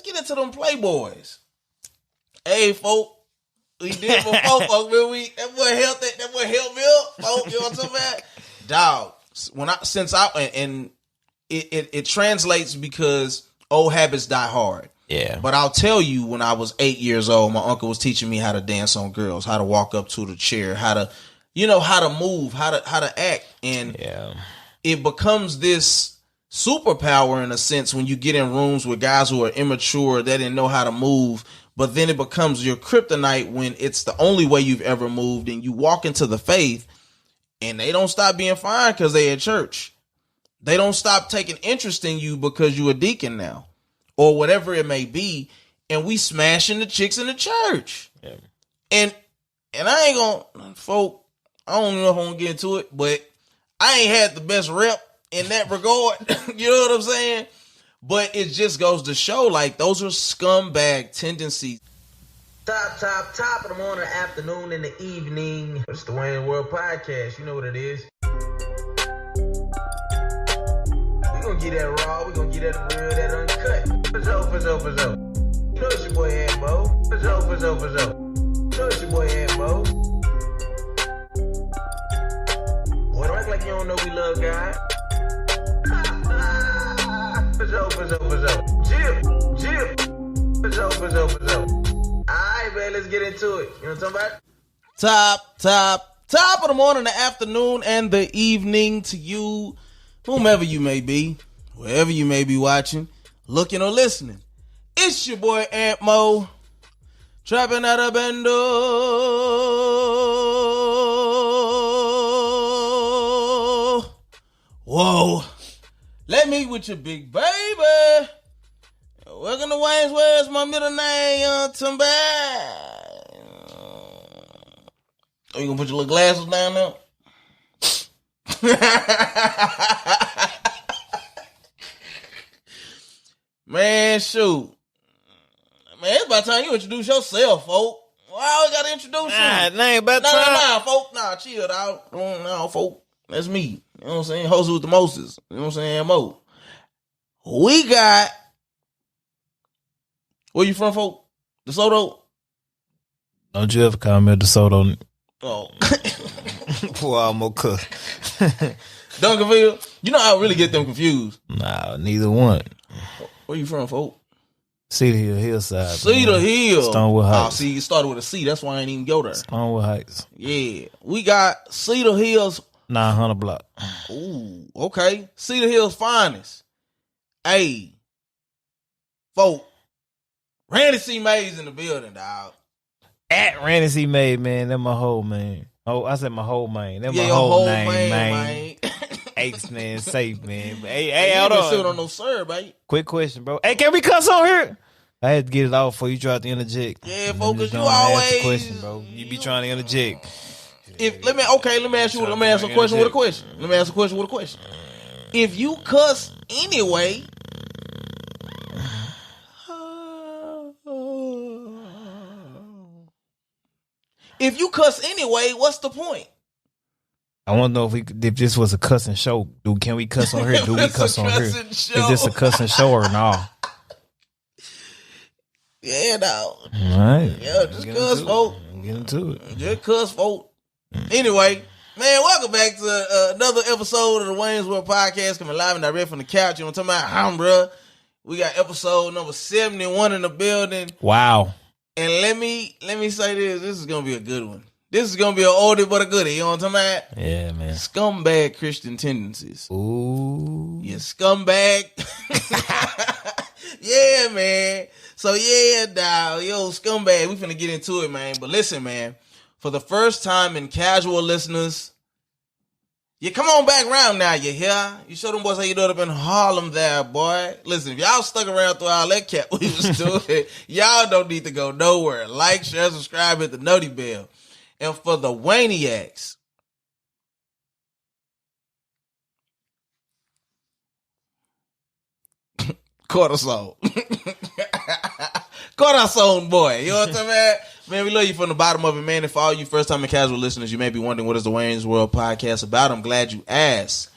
let's get into them Playboys. Hey, folk. We did it before, folks. That boy helped me up, folks. You know what I'm talking about? Dog. It translates because old habits die hard. Yeah. But I'll tell you, when I was 8 years old, my uncle was teaching me how to dance on girls, how to walk up to the chair, how to move, how to act. And it becomes this superpower in a sense when you get in rooms with guys who are immature, they didn't know how to move. But then it becomes your kryptonite when it's the only way you've ever moved, and you walk into the faith and they don't stop being fine because they at church. They don't stop taking interest in you because you a deacon now or whatever it may be. And we smashing the chicks in the church. Yeah. And I ain't gonna, folk, I don't know if I'm gonna get into it, but I ain't had the best rep in that regard. You know what I'm saying? But it just goes to show, like, those are scumbag tendencies. Top of the morning, afternoon, and the evening. It's the Wayne's World Podcast. You know what it is. We gonna get that raw. We gonna get that real, that uncut. For sure. You know it's your boy AntMoe. For sure. You know it's your boy AntMoe. Well, don't act like you don't know we love God. For sure. Jip. For sure. Alright, man, let's get into it. You know what I'm talking about? Top of the morning, the afternoon, and the evening to you, whomever you may be, wherever you may be watching, looking, or listening. It's your boy AntMoe, trapping out a bendo. Whoa. Let me with your big baby. Welcome to Wayne's Where's my middle name, somebody. Oh, you gonna put your little glasses down there? Man, shoot. Man, it's about time you introduce yourself, folk. Why I always gotta introduce you? Nah, ain't about time. Nah, folk. Nah, chill, dog. No, folk. That's me. You know what I'm saying? Host with the Moses. You know what I'm saying? Mo. We got. Where you from, folk? DeSoto? Don't you ever call me a DeSoto. Oh. Boy, I'm more cook. Duncanville? You know I really get them confused. Nah, neither one. Where you from, folk? Cedar Hill, Hillside. Cedar Hill. Stonewood Heights. Oh, see, it started with a C. That's why I ain't even go there. Stonewood Heights. Yeah. We got Cedar Hills. 900 block. Ooh, okay. Cedar Hills finest. Hey, folk. Randy C. Mays in the building, dog. At Randy C. Mays, man. That my whole man. Oh, I said my whole man. That my whole name, man. Aches, man. Safe, man. But, hey, hold on. Sit on no sir, baby. Quick question, bro. Hey, can we cuss on here? I had to get it off before you try to interject. Yeah, focus. You always ask the question, bro. You be trying to interject. Let me ask a question with a question. If you cuss anyway, what's the point? I want to know if this was a cussing show. Can we cuss on here? Do we cuss on here? Is this a cussing show or no? Yeah, no. All right. Yeah, just cuss, folk. Get into it. Just cuss, folk. Anyway, man, welcome back to another episode of the Wayne's World Podcast, coming live and direct from the couch. You know what I'm talking about? Bruh. We got episode number 71 in the building. Wow. And let me say this. This is going to be a good one. This is going to be an oldie but a goodie. You know what I'm talking about? Yeah, man. Scumbag Christian tendencies. Ooh. You scumbag. Yeah, man. So, yeah, dog. Yo, scumbag. We finna get into it, man. But listen, man. For the first time in casual listeners, you come on back around now, you hear? You show them boys how you do it up in Harlem there, boy. Listen, if y'all stuck around through all that cat we was doing, y'all don't need to go nowhere. Like, share, subscribe, hit the nutty bell. And for the wayniacs, cortisone. Cortisone, boy. You know what I'm talking about? Man, we love you from the bottom of it, man. And for all you first-time and casual listeners, you may be wondering, what is the Wayne's World Podcast about? I'm glad you asked.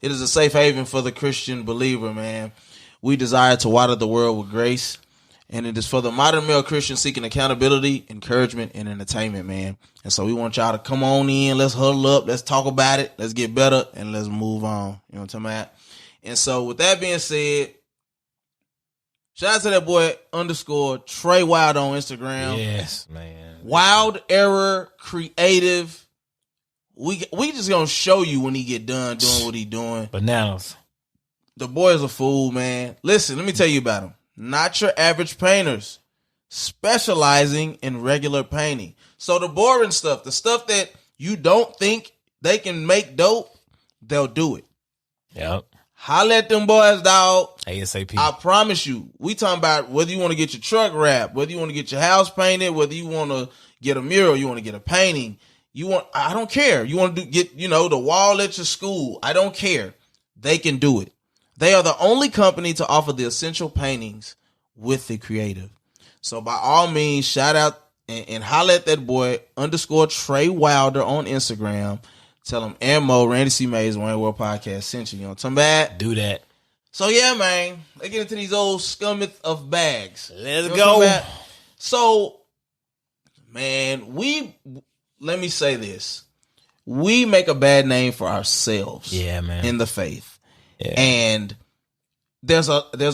It is a safe haven for the Christian believer, man. We desire to water the world with grace. And it is for the modern male Christian seeking accountability, encouragement, and entertainment, man. And so we want y'all to come on in. Let's huddle up. Let's talk about it. Let's get better, and let's move on. You know what I'm talking about? And so with that being said, shout out to that boy _ Trey Wild on Instagram. Yes, man. Wild Error Creative. We just gonna show you when he get done doing what he doing. Bananas. The boy is a fool, man. Listen, let me tell you about him. Not your average painters, specializing in regular painting. So the boring stuff, the stuff that you don't think they can make dope, they'll do it. Yep. Holla at them boys, dog. ASAP. I promise you. We talking about whether you want to get your truck wrapped, whether you want to get your house painted, whether you want to get a mural, you want to get a painting. I don't care. You want to get the wall at your school. I don't care. They can do it. They are the only company to offer the essential paintings with the creative. So by all means, shout out and holla at that boy _ Trey Wilder on Instagram. Tell him AntMoe, Randy C. Mays, Wayne World Podcast sent you. You know what I'm talking about? Do that. So yeah, man. Let's get into these old scummeth of bags. Let's go. So, man, let me say this. We make a bad name for ourselves. Yeah, man. In the faith. Yeah. And there's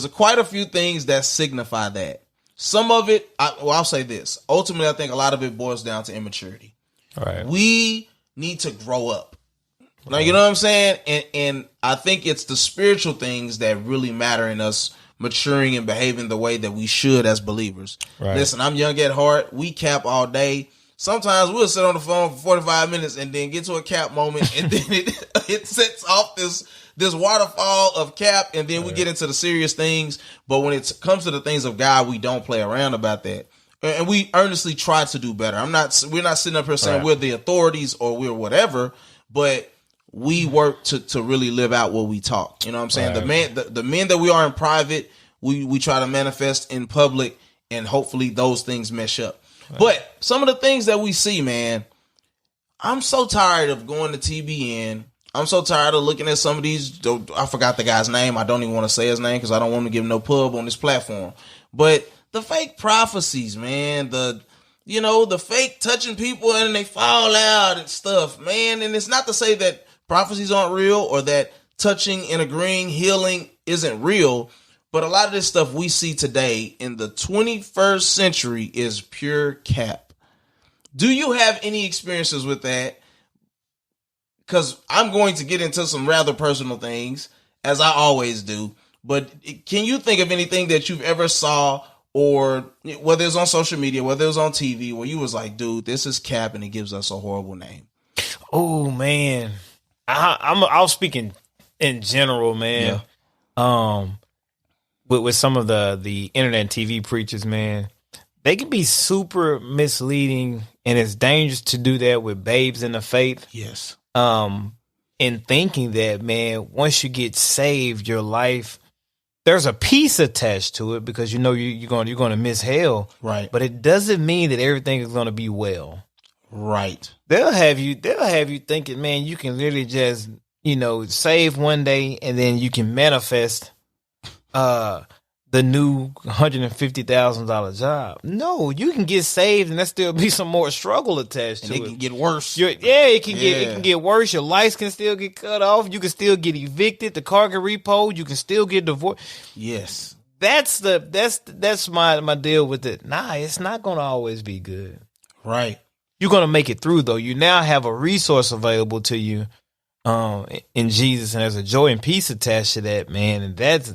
quite a few things that signify that. Some of it, I'll say this. Ultimately, I think a lot of it boils down to immaturity. All right. We need to grow up. Now, you know what I'm saying? And I think it's the spiritual things that really matter in us maturing and behaving the way that we should as believers. Right. Listen, I'm young at heart. We cap all day. Sometimes we'll sit on the phone for 45 minutes and then get to a cap moment, and then it sets off this waterfall of cap, and then we get into the serious things. But when it comes to the things of God, we don't play around about that. And we earnestly try to do better. We're not sitting up here saying we're the authorities or we're whatever, but we work to really live out what we talk. You know what I'm saying? Right. The men that we are in private, we try to manifest in public, and hopefully those things mesh up. Right. But some of the things that we see, man, I'm so tired of going to TBN. I'm so tired of looking at some of these. I forgot the guy's name. I don't even want to say his name because I don't want to give him no pub on this platform. But the fake prophecies, man, the fake touching people and they fall out and stuff, man. And it's not to say that prophecies aren't real or that touching and agreeing, healing isn't real. But a lot of this stuff we see today in the 21st century is pure cap. Do you have any experiences with that? Because I'm going to get into some rather personal things, as I always do. But can you think of anything that you've ever saw, or whether it's on social media, whether it was on TV, where you was like, dude, this is cap and it gives us a horrible name? Oh, man. I was speaking in general, man. Yeah. With some of the internet and TV preachers, man, they can be super misleading, and it's dangerous to do that with babes in the faith. Yes. In thinking that, man, once you get saved, your life, there's a peace attached to it because you're going to miss hell. Right. But it doesn't mean that everything is going to be well. Right. They'll have you thinking, man, you can literally just, save one day and then you can manifest the new $150,000 job. No, you can get saved and there still be some more struggle attached to it. And it can get worse. It can get worse. Your lights can still get cut off. You can still get evicted. The car can repo. You can still get divorced. Yes. That's my deal with it. Nah, it's not gonna always be good. Right. You're gonna make it through though. You now have a resource available to you in Jesus, and there's a joy and peace attached to that, man. And that's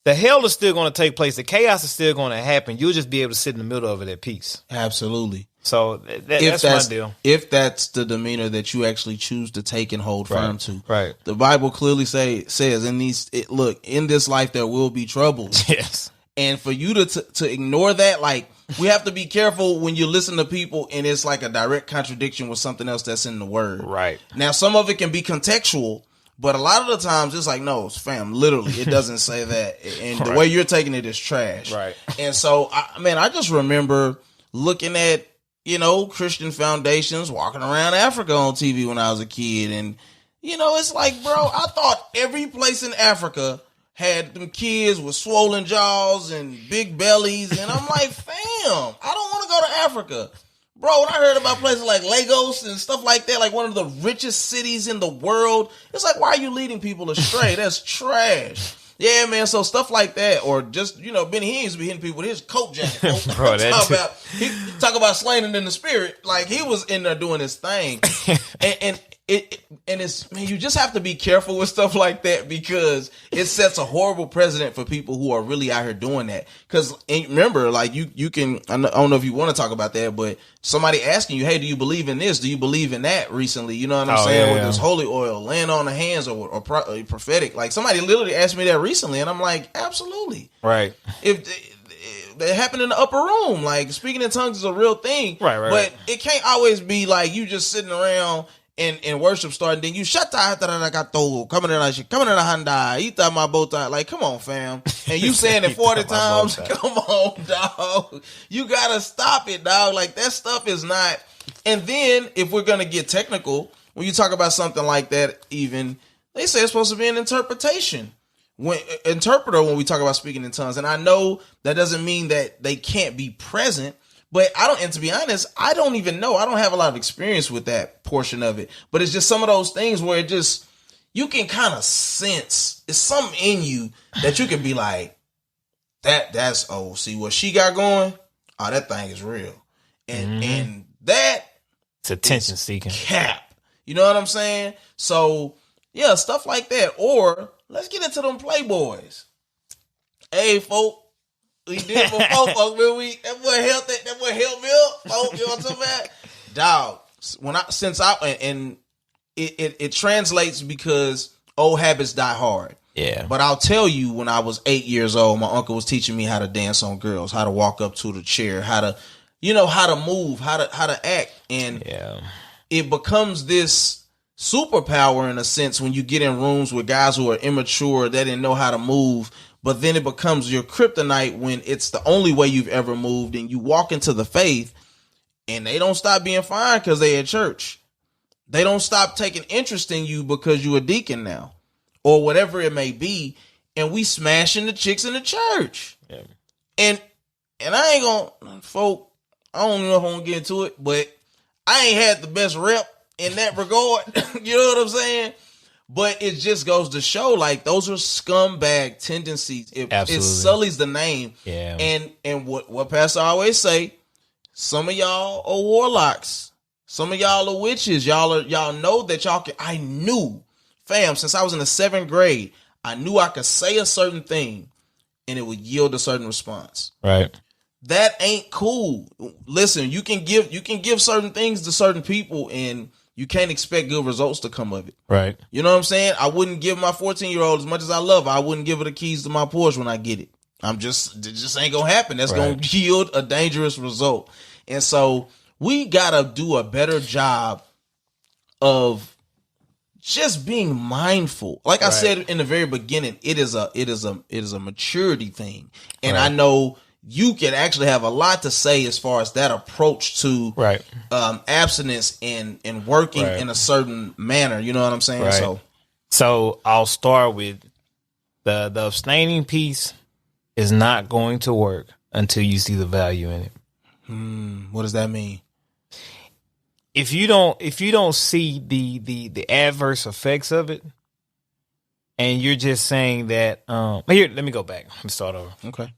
the hell is still going to take place. The chaos is still going to happen. You'll just be able to sit in the middle of it at peace. Absolutely. So that's my deal. If that's the demeanor that you actually choose to take and hold firm to, right? The Bible clearly says in this life there will be troubles. Yes. And for you to ignore that, like, we have to be careful when you listen to people and it's like a direct contradiction with something else that's in the word. Right. Now, some of it can be contextual, but a lot of the times it's like, no, fam, literally, it doesn't say that. And the way you're taking it is trash. Right. And so, I just remember looking at, Christian foundations walking around Africa on TV when I was a kid. And, it's like, bro, I thought every place in Africa had them kids with swollen jaws and big bellies. And I'm like, fam, I don't want to go to Africa. Bro, when I heard about places like Lagos and stuff like that, like one of the richest cities in the world, it's like, why are you leading people astray? That's trash. Yeah, man. So stuff like that, or just, Benny Hill used to be hitting people with his coat jacket. Bro, he talk about slaying in the spirit. Like he was in there doing his thing. and it's, man, you just have to be careful with stuff like that because it sets a horrible precedent for people who are really out here doing that. Because remember, like you can, I don't know if you want to talk about that, but somebody asking you, hey, do you believe in this? Do you believe in that recently? You know what I'm saying? With this holy oil, laying on the hands or prophetic. Like somebody literally asked me that recently and I'm like, absolutely. Right. If it happened in the upper room, like speaking in tongues is a real thing. Right. But it can't always be like you just sitting around and worship starting, then you shut the coming in a Honda, eat that my bow tie. Like, come on, fam. And you saying it 40 times. Come on, dog. You gotta stop it, dog. Like that stuff is not. And then if we're gonna get technical, when you talk about something like that, even they say it's supposed to be an interpretation. When we talk about speaking in tongues, and I know that doesn't mean that they can't be present. But and to be honest, I don't even know. I don't have a lot of experience with that portion of it. But it's just some of those things where you can kind of sense it's something in you that you can be like, see what she got going? Oh, that thing is real. And that it's attention seeking. Cap. You know what I'm saying? So yeah, stuff like that. Or let's get into them Playboys. Hey, folk. We did it before, folks. That boy helped me up, folks. You know what I'm talking about? Dog, it translates because old habits die hard. Yeah. But I'll tell you, when I was 8 years old, my uncle was teaching me how to dance on girls, how to walk up to the chair, how to move, how to act. And it becomes this superpower in a sense when you get in rooms with guys who are immature, they didn't know how to move. But then it becomes your kryptonite when it's the only way you've ever moved and you walk into the faith and they don't stop being fine because they at church. They don't stop taking interest in you because you a deacon now or whatever it may be. And we smashing the chicks in the church. Yeah. And I ain't gonna, folk, I don't know if I'm gonna get into it, but I ain't had the best rep in that regard. You know what I'm saying? But it just goes to show, like, those are scumbag tendencies. It sullies the name. Yeah. And what Pastor always say, some of y'all are warlocks. Some of y'all are witches. Y'all know that y'all can. I knew, fam, since I was in the 7th grade, I knew I could say a certain thing and it would yield a certain response. Right. That ain't cool. Listen, you can give certain things to certain people and you can't expect good results to come of it. Right. You know what I'm saying? I wouldn't give my 14-year-old, as much as I love her, I wouldn't give her the keys to my Porsche when I get it. It just ain't gonna happen. That's gonna yield a dangerous result. And so we gotta do a better job of just being mindful. Like I said in the very beginning, it is a maturity thing. And I know you can actually have a lot to say as far as that approach to abstinence and working in a certain manner. You know what I'm saying? Right. So I'll start with the abstaining piece is not going to work until you see the value in it. What does that mean? If you don't see the adverse effects of it, and you're just saying that here, let me go back. Let me start over. Okay.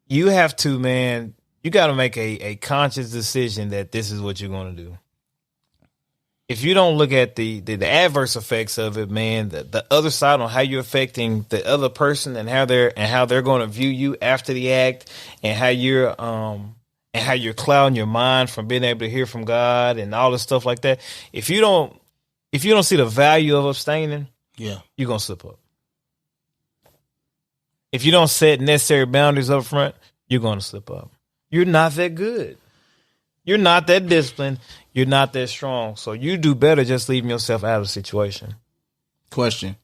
You have to, man, you got to make a conscious decision that this is what you're going to do. If you don't look at the adverse effects of it, man, the other side on how you're affecting the other person and how they're going to view you after the act and how you're clouding your mind from being able to hear from God and all this stuff like that. If you don't see the value of abstaining, you're going to slip up. If you don't set necessary boundaries up front, you're going to slip up. You're not that good. You're not that disciplined. You're not that strong. So you do better just leaving yourself out of the situation. Question.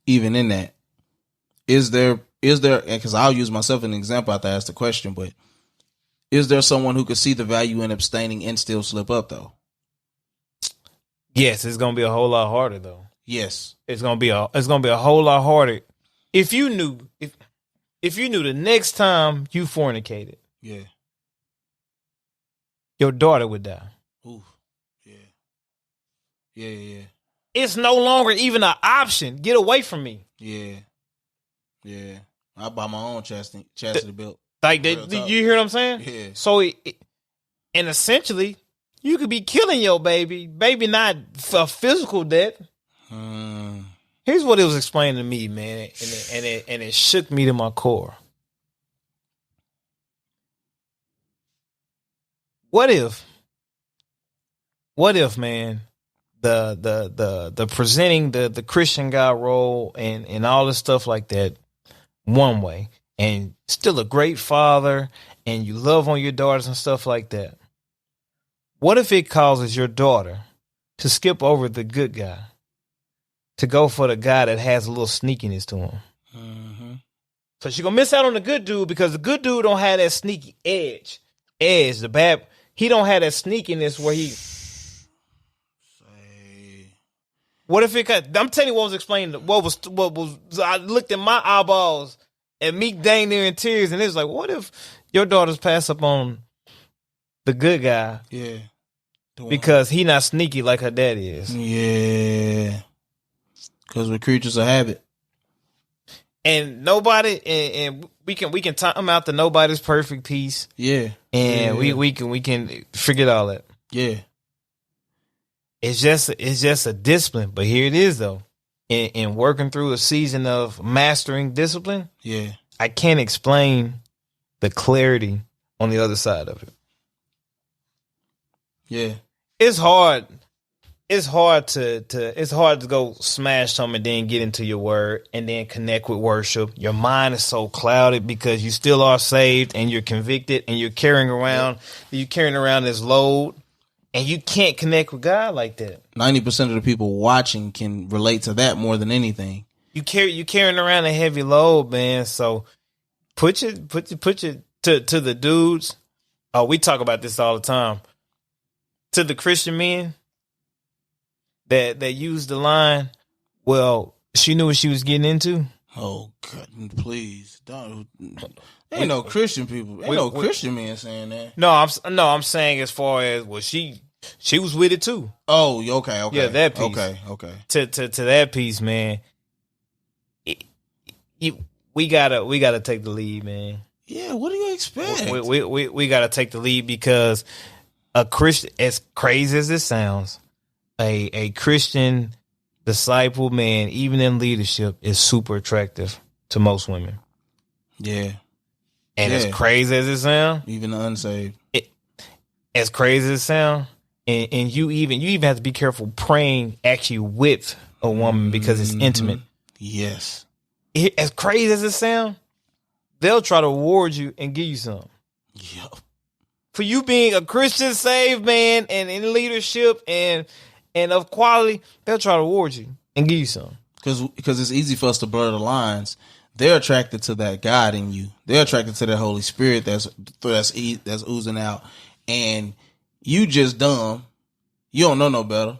Even in that, is there, because I'll use myself as an example after I ask the question, but is there someone who could see the value in abstaining and still slip up though? Yes, it's going to be a whole lot harder though. Yes. It's gonna be a whole lot harder if you knew the next time you fornicated, yeah, your daughter would die. Ooh. Yeah. Yeah. It's no longer even an option. Get away from me. Yeah. I buy my own chastity belt. Like, you hear what I'm saying? Yeah. So, and essentially, you could be killing your baby. Maybe not for physical death. Here's what it was explaining to me, man, and it shook me to my core. What if, man, the presenting the Christian guy role and all this stuff like that one way, and still a great father, and you love on your daughters and stuff like that. What if it causes your daughter to skip over the good guy to go for the guy that has a little sneakiness to him? Mm-hmm. So she's gonna miss out on the good dude because the good dude don't have that sneaky edge. The bad, he don't have that sneakiness where he. What if it got? I'm telling you what was explained. What was? I looked at my eyeballs and Meek dang near in tears, and it was like, what if your daughters pass up on the good guy? Yeah. Because he not sneaky like her daddy is. Yeah. Because we're creatures of habit. And nobody, and we can time out the nobody's perfect piece. Yeah. And we can figure it all out. Yeah. It's just a discipline. But here it is though. In working through a season of mastering discipline. Yeah. I can't explain the clarity on the other side of it. Yeah. It's hard. It's hard to go smash something and then get into your word and then connect with worship. Your mind is so clouded because you still are saved and you're convicted and you're carrying around this load and you can't connect with God like that. 90% of the people watching can relate to that more than anything. You carrying around a heavy load, man. So put your to the dudes. Oh, we talk about this all the time. To the Christian men that use the line, well, she knew what she was getting into. Oh God, please don't. Ain't no Christian people. Ain't no Christian men saying that. No, I'm saying as far as well, she was with it too. Oh, okay. Yeah, that piece. Okay. To that piece, man. We gotta take the lead, man. Yeah, what do you expect? We gotta take the lead because a Christian, as crazy as it sounds, a Christian disciple man, even in leadership, is super attractive to most women. Yeah. And as crazy as it sounds, even the unsaved. As crazy as it sounds, and you even have to be careful praying actually with a woman because it's intimate. Yes. As crazy as it sounds, they'll try to reward you and give you some. Yep. For you being a Christian saved man and in leadership and of quality, they'll try to reward you and give you some. Because it's easy for us to blur the lines. They're attracted to that God in you. They're attracted to that Holy Spirit that's oozing out. And you just dumb. You don't know no better.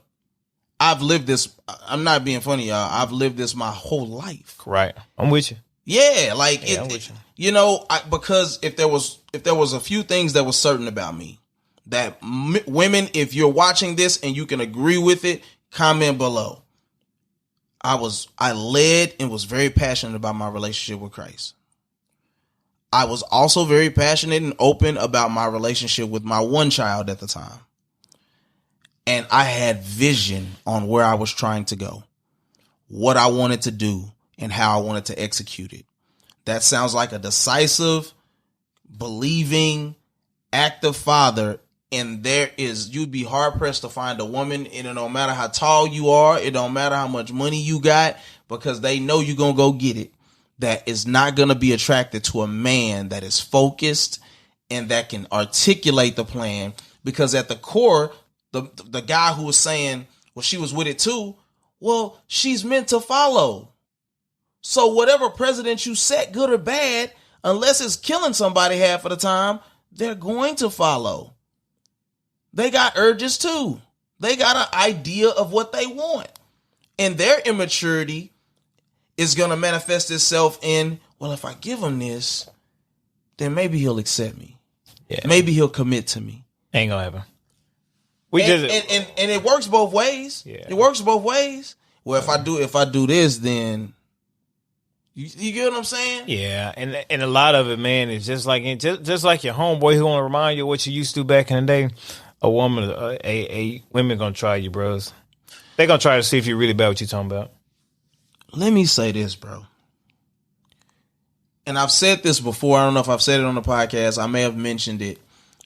I've lived this. I'm not being funny, y'all. I've lived this my whole life. Right. I'm with you. Yeah, like I'm with you. You know, because if there was a few things that was certain about me, that women, if you're watching this and you can agree with it, comment below. I led and was very passionate about my relationship with Christ. I was also very passionate and open about my relationship with my one child at the time. And I had vision on where I was trying to go, what I wanted to do, and how I wanted to execute it. That sounds like a decisive, believing, active father. And you'd be hard pressed to find a woman, and it don't matter how tall you are, it don't matter how much money you got, because they know you're going to go get it, that is not going to be attracted to a man that is focused and that can articulate the plan. Because at the core, the guy who was saying, well, she was with it too. Well, she's meant to follow. So whatever precedent you set, good or bad, unless it's killing somebody half of the time, they're going to follow. They got urges too. They got an idea of what they want. And their immaturity is going to manifest itself in, well, if I give him this, then maybe he'll accept me. Yeah. Maybe he'll commit to me. Ain't gonna happen. And it works both ways. Yeah. It works both ways. Well, if I do this, then you get what I'm saying? Yeah, and a lot of it, man, is just like your homeboy who want to remind you of what you used to back in the day. Women gonna try you, bros. They gonna try to see if you really bad what you talking about. Let me say this, bro. And I've said this before. I don't know if I've said it on the podcast. I may have mentioned it,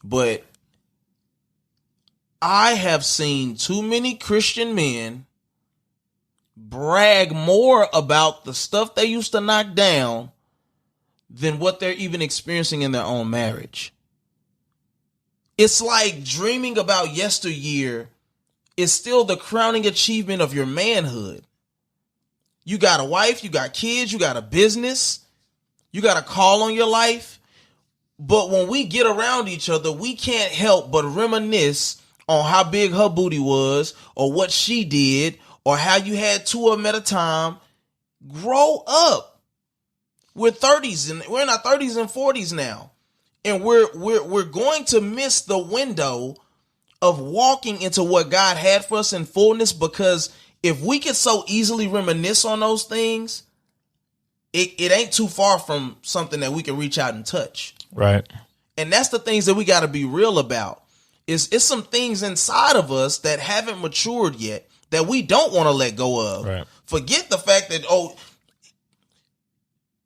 but I have seen too many Christian men brag more about the stuff they used to knock down than what they're even experiencing in their own marriage. It's like dreaming about yesteryear is still the crowning achievement of your manhood. You got a wife, you got kids, you got a business, you got a call on your life. But when we get around each other, we can't help but reminisce on how big her booty was, or what she did, or how you had two of them at a time. Grow up. We're in our 30s and 40s now. And we're going to miss the window of walking into what God had for us in fullness, because if we could so easily reminisce on those things, it ain't too far from something that we can reach out and touch. Right. And that's the things that we got to be real about. It's some things inside of us that haven't matured yet that we don't want to let go of. Right. Forget the fact that,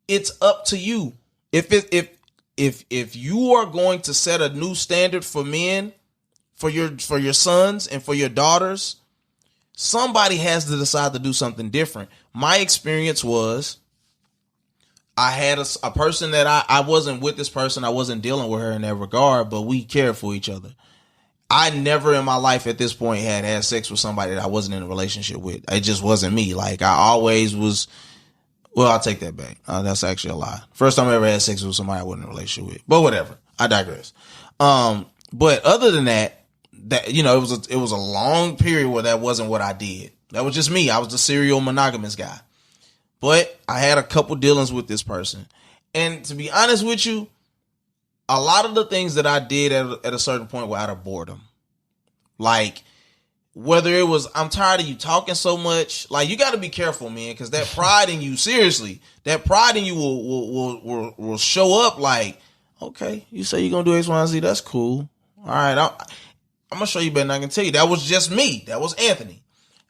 it's up to you. If you are going to set a new standard for men, for your sons and for your daughters, somebody has to decide to do something different. My experience was, I had a person that I wasn't with this person. I wasn't dealing with her in that regard, but we cared for each other. I never in my life at this point had sex with somebody that I wasn't in a relationship with. It just wasn't me. Like, I always was. Well, I'll take that back. That's actually a lie. First time I ever had sex with somebody I wasn't in a relationship with. But whatever. I digress. But other than that, it was a long period where that wasn't what I did. That was just me. I was the serial monogamous guy. But I had a couple dealings with this person. And to be honest with you, a lot of the things that I did at a certain point were out of boredom. Like, whether it was, I'm tired of you talking so much. Like, you got to be careful, man, because that pride in you, seriously, that pride in you will show up like, okay, you say you're going to do X, Y, and Z. That's cool. All right, I'm going to show you better than I can tell you. That was just me. That was Anthony.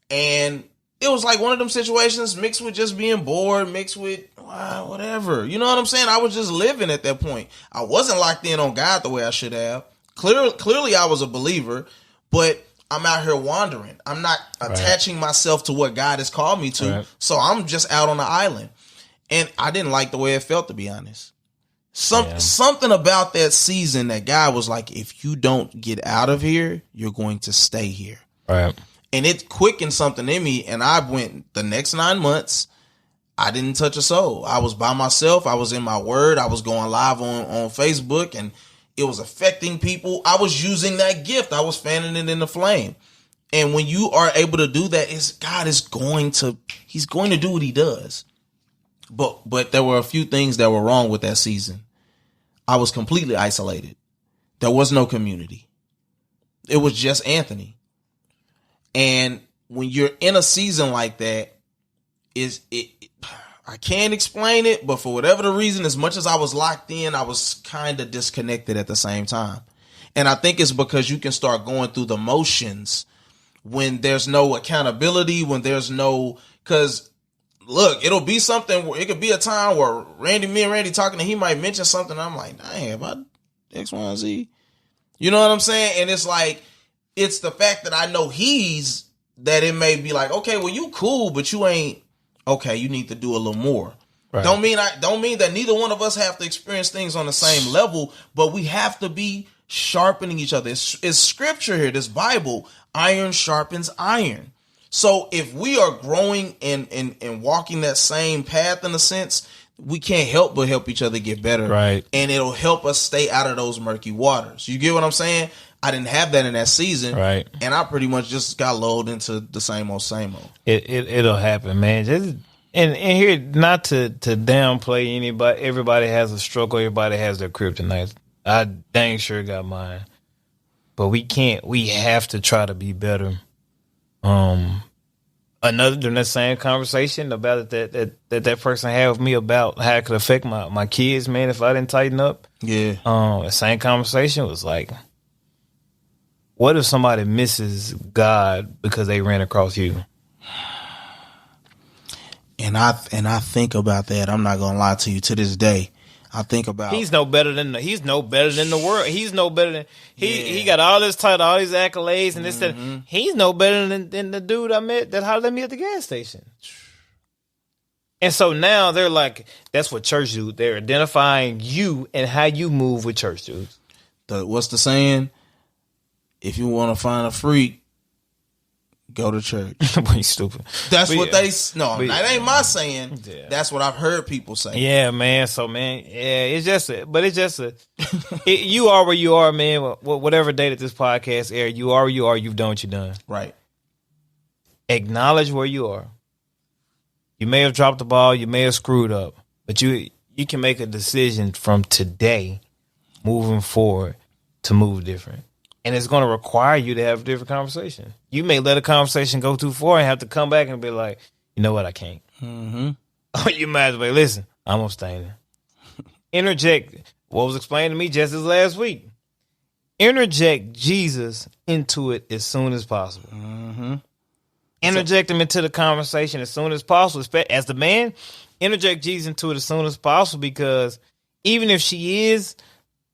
And it was like one of them situations mixed with just being bored, mixed with whatever. You know what I'm saying? I was just living at that point. I wasn't locked in on God the way I should have. Clearly I was a believer, but I'm out here wandering. I'm not attaching myself to what God has called me to. Right. So I'm just out on the island. And I didn't like the way it felt, to be honest. Something about that season that God was like, if you don't get out of here, you're going to stay here. Right. And it quickened something in me. And I went the next 9 months, I didn't touch a soul. I was by myself. I was in my word. I was going live on Facebook, and it was affecting people. I was using that gift. I was fanning it in the flame. And when you are able to do that, he's going to do what he does. But there were a few things that were wrong with that season. I was completely isolated. There was no community. It was just Anthony. And when you're in a season like that, I can't explain it, but for whatever the reason, as much as I was locked in, I was kind of disconnected at the same time. And I think it's because you can start going through the motions when there's no accountability, because look, it'll be something where it could be a time where me and Randy talking, and he might mention something. And I'm like, dang, have I X, Y, and Z? You know what I'm saying? And it's like, it's the fact that I know that it may be like, okay, well, you cool, but you ain't, okay, you need to do a little more. Right. Don't mean that neither one of us have to experience things on the same level, but we have to be sharpening each other. It's scripture here, this Bible, iron sharpens iron. So if we are growing and walking that same path in a sense, we can't help but help each other get better. Right. And it'll help us stay out of those murky waters. You get what I'm saying? I didn't have that in that season. Right. And I pretty much just got lulled into the same old, same old. It'll happen, man. And here, not to downplay anybody. Everybody has a struggle. Everybody has their kryptonite. I dang sure got mine. But we have to try to be better. During that same conversation about that person had with me about how it could affect my kids, man, if I didn't tighten up. Yeah. The same conversation was like, what if somebody misses God because they ran across you? And I think about that. I'm not gonna lie to you. To this day, I think about he's no better than the world. He's no better than he got all this title, all these accolades, and this that. He's no better than the dude I met that hollered at me at the gas station. And so now they're like, that's what church do. They're identifying you and how you move with church dudes. What's the saying? If you want to find a freak, go to church. Boy, stupid. That's what that ain't my saying. Yeah. That's what I've heard people say. Yeah, man. So, man, you are where you are, man. Whatever day that this podcast aired, you are where you are. You've done what you've done. Right. Acknowledge where you are. You may have dropped the ball. You may have screwed up, but you can make a decision from today, moving forward, to move different. And it's going to require you to have a different conversation. You may let a conversation go too far and have to come back and be like, you know what, I can't. Mm-hmm. Or you might as well, listen, I'm abstaining. Interject what was explained to me just this last week. Interject Jesus into it as soon as possible. Mm-hmm. Interject him into the conversation as soon as possible. As the man, interject Jesus into it as soon as possible, because even if she is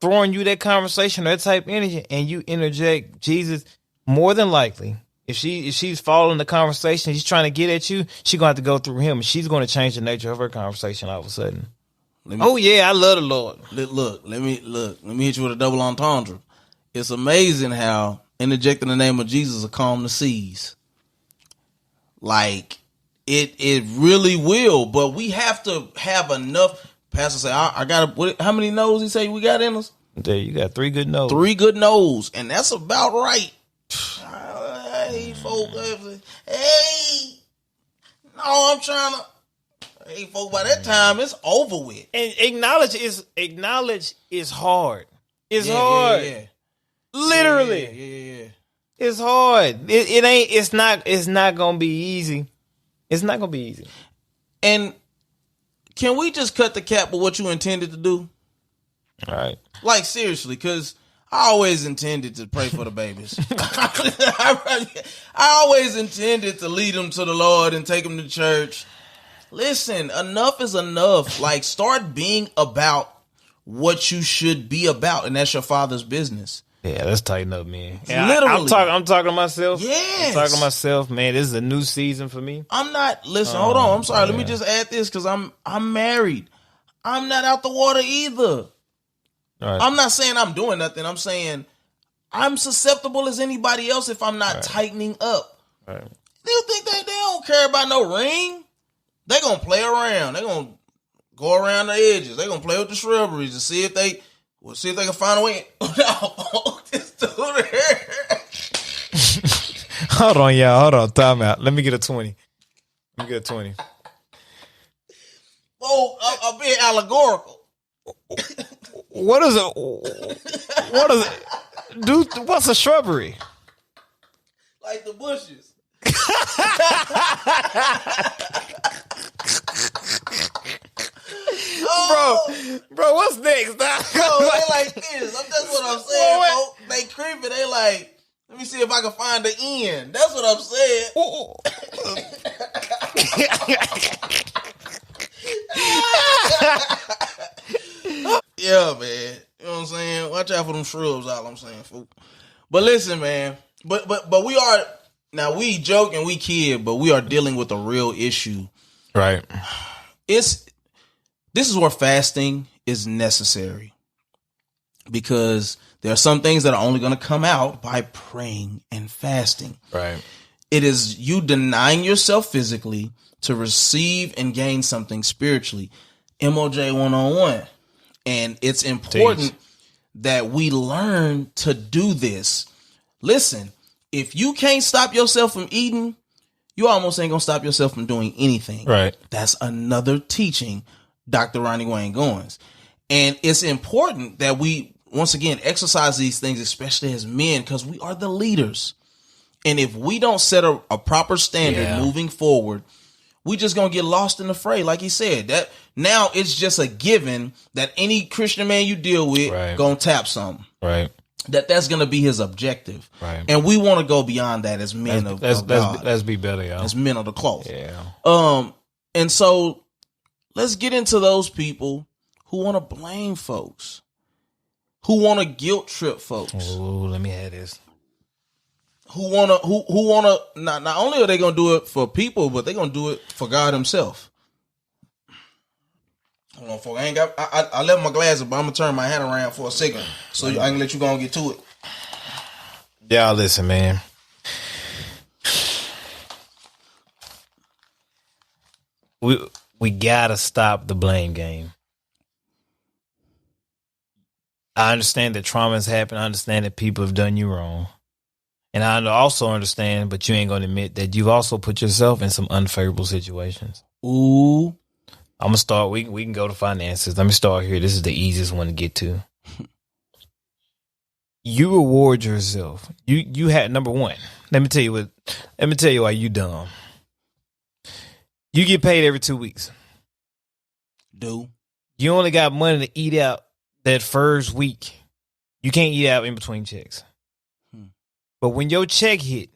throwing you that conversation, that type of energy, and you interject Jesus, more than likely, if she's following the conversation, he's trying to get at you, she's going to have to go through him, and she's going to change the nature of her conversation all of a sudden. I love the Lord. Look, let me hit you with a double entendre. It's amazing how interjecting the name of Jesus will calm the seas. Like, it really will, but we have to have enough. Pastor say, I got how many no's he say we got in us? There, you got 3 good no's. 3 good no's, and that's about right. Hey, folks. Hey, no, I'm trying to. Hey, folks, by that time, it's over with. And acknowledge is hard. It's hard. Yeah. Literally. Yeah. It's hard. It's not gonna be easy. It's not gonna be easy. And can we just cut the cap with what you intended to do? All right. Like, seriously, because I always intended to pray for the babies. I always intended to lead them to the Lord and take them to church. Listen, enough is enough. Like, start being about what you should be about, and that's your Father's business. Yeah, let's tighten up, man. Literally. I'm talking to myself. Yes. I'm talking to myself, man. This is a new season for me. I'm not, listen, hold on. I'm sorry. Let me just add this, because I'm married. I'm not out the water either. Right. I'm not saying I'm doing nothing. I'm saying I'm susceptible as anybody else if I'm not tightening up. Right. Do you think they don't care about no ring? They gonna play around. They gonna go around the edges. They gonna play with the shrubberies to see if they can find a way. This dude here. Hold on, y'all. Hold on. Time out. Let me get a 20. Oh, I'm being allegorical. What is it? Dude, what's a shrubbery? Like the bushes. Bro, what's next? They like this. That's what I'm saying, folks. They creepy. They like, let me see if I can find the end. That's what I'm saying. Yeah, man. You know what I'm saying? Watch out for them shrubs, all I'm saying, fool. But listen, man. But we are, now we joke and we kid, but we are dealing with a real issue. Right. This is where fasting is necessary, because there are some things that are only going to come out by praying and fasting. Right. It is you denying yourself physically to receive and gain something spiritually. MOJ 101. And it's important that we learn to do this. Listen, if you can't stop yourself from eating, you almost ain't gonna stop yourself from doing anything. Right. That's another teaching, Dr. Ronnie Wayne Goins. And it's important that we, once again, exercise these things, especially as men, because we are the leaders. And if we don't set a proper standard moving forward, we just gonna get lost in the fray. Like he said, that now it's just a given that any Christian man you deal with gonna tap something. Right. That's gonna be his objective. Right. And we want to go beyond that as men of God. Let's be better, y'all. As men of the cloth. Yeah. And so let's get into those people who want to blame folks, who want to guilt trip folks. Oh, let me have this. Who wanna not only are they gonna do it for people, but they're gonna do it for God himself. Hold on, folks. I left my glasses, but I'm gonna turn my hand around for a second so I can let you go and get to it. Y'all listen, man. We gotta stop the blame game. I understand that trauma has happened. I understand that people have done you wrong. And I also understand, but you ain't going to admit that you've also put yourself in some unfavorable situations. Ooh. I'm going to start. We can go to finances. Let me start here. This is the easiest one to get to. You reward yourself. You had, number one, let me tell you why you dumb. You get paid every 2 weeks. You only got money to eat out that first week. You can't eat out in between checks. But when your check hit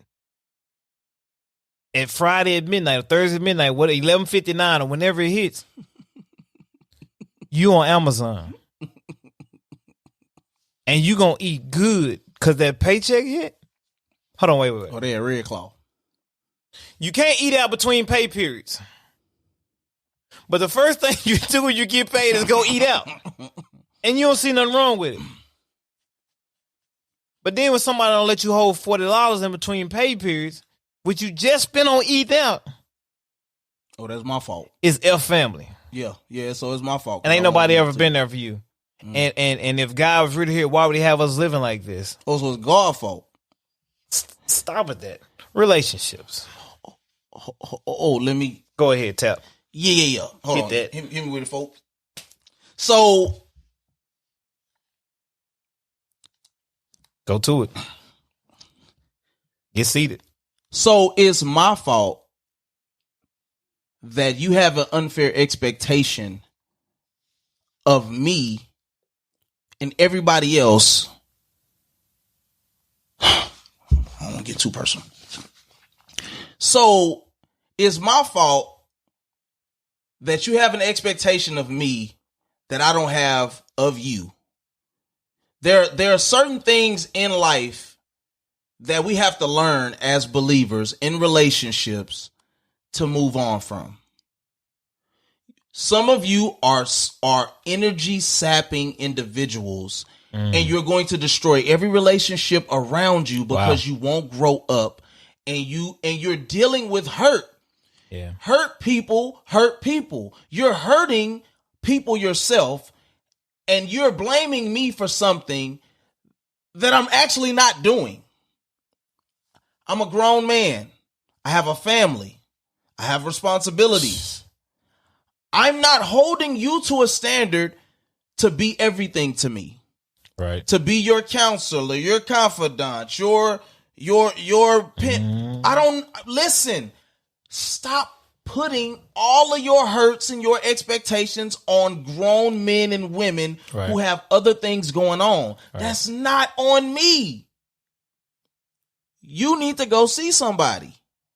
at Friday at midnight or Thursday at midnight, 11:59 or whenever it hits, you on Amazon. And you gonna eat good because that paycheck hit? Hold on, wait. Oh, they at Red Claw. You can't eat out between pay periods. But the first thing you do when you get paid is go eat out. And you don't see nothing wrong with it. But then when somebody don't let you hold $40 in between pay periods, which you just spent on eating out. Oh, that's my fault. It's F family. Yeah, so it's my fault. And ain't nobody ever been there for you. And if God was really here, why would he have us living like this? Oh, so it's God's fault. Stop at that. Relationships. Let me go ahead, tap. Yeah. Hold on. That. Hit me with it, folks. So go to it. Get seated. So it's my fault that you have an unfair expectation of me and everybody else. I don't want to get too personal. So it's my fault that you have an expectation of me that I don't have of you. There are certain things in life that we have to learn as believers in relationships to move on from. Some of you are energy sapping individuals, and you're going to destroy every relationship around you because you won't grow up, and you're dealing with hurt. Yeah. Hurt people. You're hurting people yourself. And you're blaming me for something that I'm actually not doing. I'm a grown man. I have a family. I have responsibilities. I'm not holding you to a standard to be everything to me. Right. To be your counselor, your confidant, your pen. I don't listen. Stop putting all of your hurts and your expectations on grown men and women who have other things going on. That's not on me. You need to go see somebody.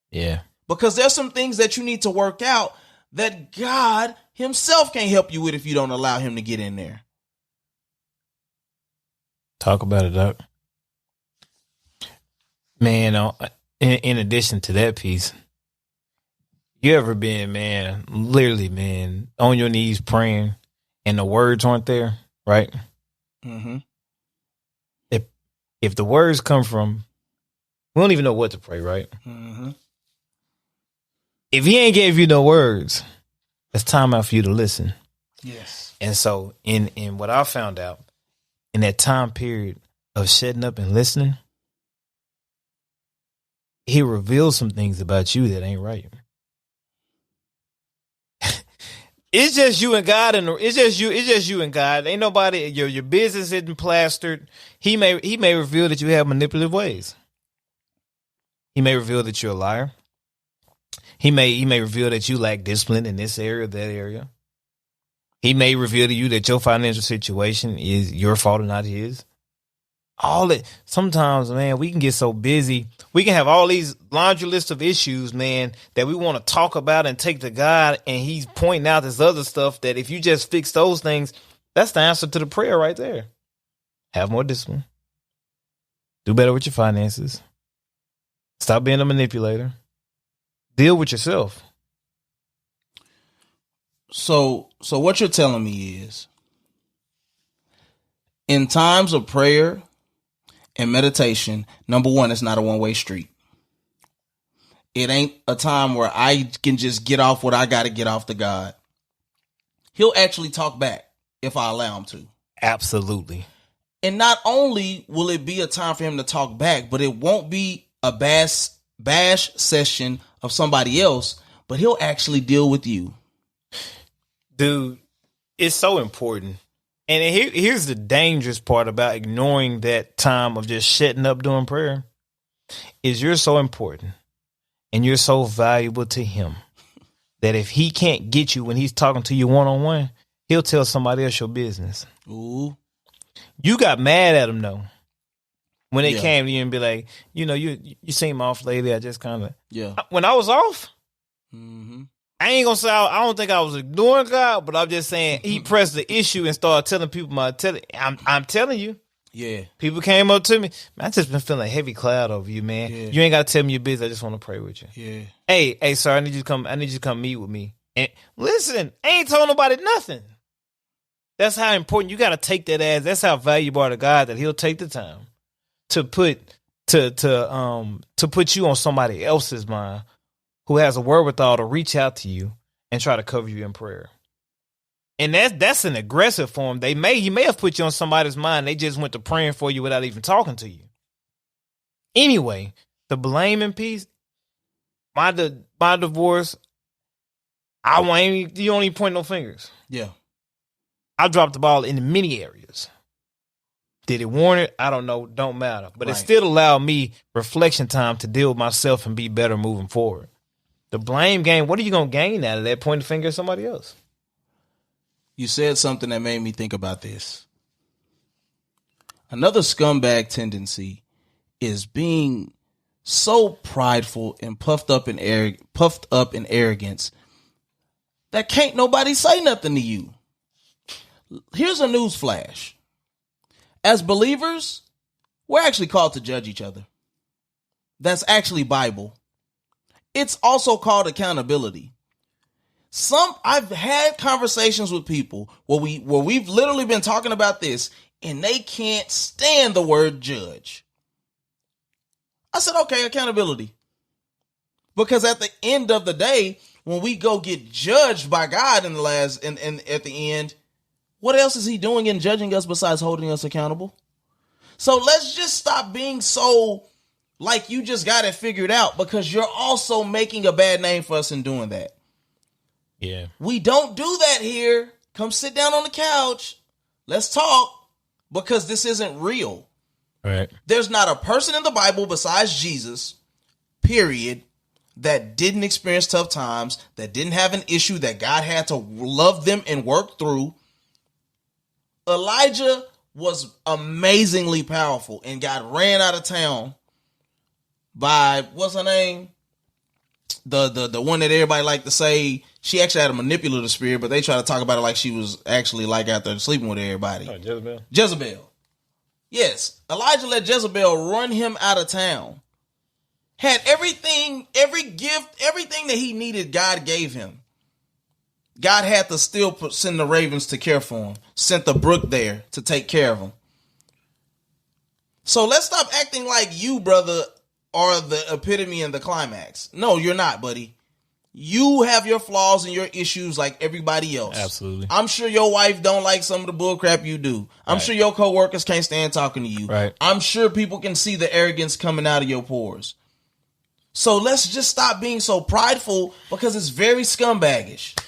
Yeah. Because there's some things that you need to work out that God himself can't help you with if you don't allow him to get in there. Talk about it, Doc. Man, in addition to that piece, you ever been, man, literally, man, on your knees praying and the words aren't there, right? Mm-hmm. If the words come from, we don't even know what to pray, right? Mm-hmm. If he ain't gave you no words, it's time out for you to listen. Yes. And so in what I found out in that time period of shutting up and listening, he reveals some things about you that ain't right. It's just you and God, and it's just you and God. Ain't nobody. Your business isn't plastered. He may reveal that you have manipulative ways. He may reveal that you're a liar. He may reveal that you lack discipline in this area or that area. He may reveal to you that your financial situation is your fault and not his. Sometimes, man, we can get so busy. We can have all these laundry list of issues, man, that we want to talk about and take to God. And he's pointing out this other stuff that if you just fix those things, that's the answer to the prayer right there. Have more discipline. Do better with your finances. Stop being a manipulator. Deal with yourself. So what you're telling me is, in times of prayer and meditation, number one, it's not a one-way street. It ain't a time where I can just get off what I got to get off to God. He'll actually talk back if I allow him to. Absolutely. And not only will it be a time for him to talk back, but it won't be a bash session of somebody else, but he'll actually deal with you. Dude, it's so important. And here's the dangerous part about ignoring that time of just shutting up during prayer is you're so important and you're so valuable to him that if he can't get you when he's talking to you one-on-one, he'll tell somebody else your business. Ooh. You got mad at him, though, when they came to you and be like, you seem off lately. I just kind of... Yeah. When I was off, mm-hmm. I ain't gonna say I don't think I was ignoring God, but I'm just saying he pressed the issue and started telling people I'm telling you. Yeah. People came up to me. Man, I just been feeling a heavy cloud over you, man. Yeah. You ain't gotta tell me your business. I just want to pray with you. Yeah. Hey, sir, I need you to come meet with me. And listen, I ain't told nobody nothing. That's how important you gotta take that as. That's how valuable to God that he'll take the time to put you on somebody else's mind who has a wherewithal to reach out to you and try to cover you in prayer. And that's an aggressive form. He may have put you on somebody's mind. They just went to praying for you without even talking to you. Anyway, the blaming piece, my divorce, you don't even point no fingers. Yeah. I dropped the ball in many areas. Did it warrant it? I don't know. Don't matter. But It still allowed me reflection time to deal with myself and be better moving forward. The blame game, what are you going to gain out of that? Point the finger at somebody else. You said something that made me think about this. Another scumbag tendency is being so prideful and puffed up in arrogance that can't nobody say nothing to you. Here's a news flash. As believers, we're actually called to judge each other. That's actually Bible. It's also called accountability. I've had conversations with people where we've literally been talking about this and they can't stand the word judge. I said, okay, accountability. Because at the end of the day, when we go get judged by God at the end, what else is he doing in judging us besides holding us accountable? So let's just stop being so like you just got it figured out, because you're also making a bad name for us in doing that. Yeah. We don't do that here. Come sit down on the couch. Let's talk, because this isn't real. Right. There's not a person in the Bible besides Jesus, period, that didn't experience tough times, that didn't have an issue that God had to love them and work through. Elijah was amazingly powerful and got ran out of town by, what's her name? The one that everybody like to say, she actually had a manipulative spirit, but they try to talk about it like she was actually like out there sleeping with everybody. Oh, Jezebel. Yes. Elijah let Jezebel run him out of town. Had everything, every gift, everything that he needed, God gave him. God had to still send the ravens to care for him. Sent the brook there to take care of him. So let's stop acting like you, brother, are the epitome and the climax. No, you're not, buddy. You have your flaws and your issues like everybody else. Absolutely. I'm sure your wife don't like some of the bull crap you do. I'm sure your coworkers can't stand talking to you. Right. I'm sure people can see the arrogance coming out of your pores. So let's just stop being so prideful because it's very scumbaggish.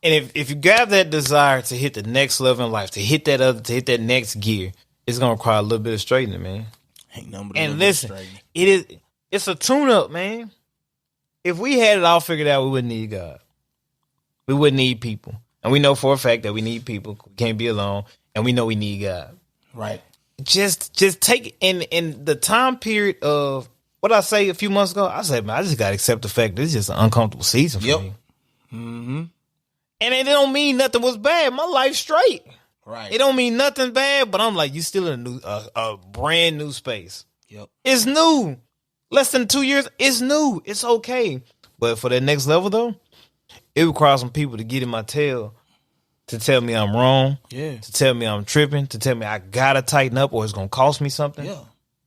And if you got that desire to hit the next level in life, to hit that next gear, it's gonna require a little bit of straightening, man. Ain't nothing but and listen, it's a tune up, man. If we had it all figured out, we wouldn't need God. We wouldn't need people. And we know for a fact that we need people. We can't be alone. And we know we need God. Right. Just take in the time period of what I say a few months ago. I said, man, I just got to accept the fact that it's just an uncomfortable season for me. Mm-hmm. And it don't mean nothing was bad. My life's straight. Right. It don't mean nothing bad, but I'm like, you still in a brand new space. Yep. It's new. Less than 2 years, it's new. It's okay. But for that next level, though, it requires some people to get in my tail to tell me I'm wrong, to tell me I'm tripping, to tell me I got to tighten up or it's going to cost me something. Yeah.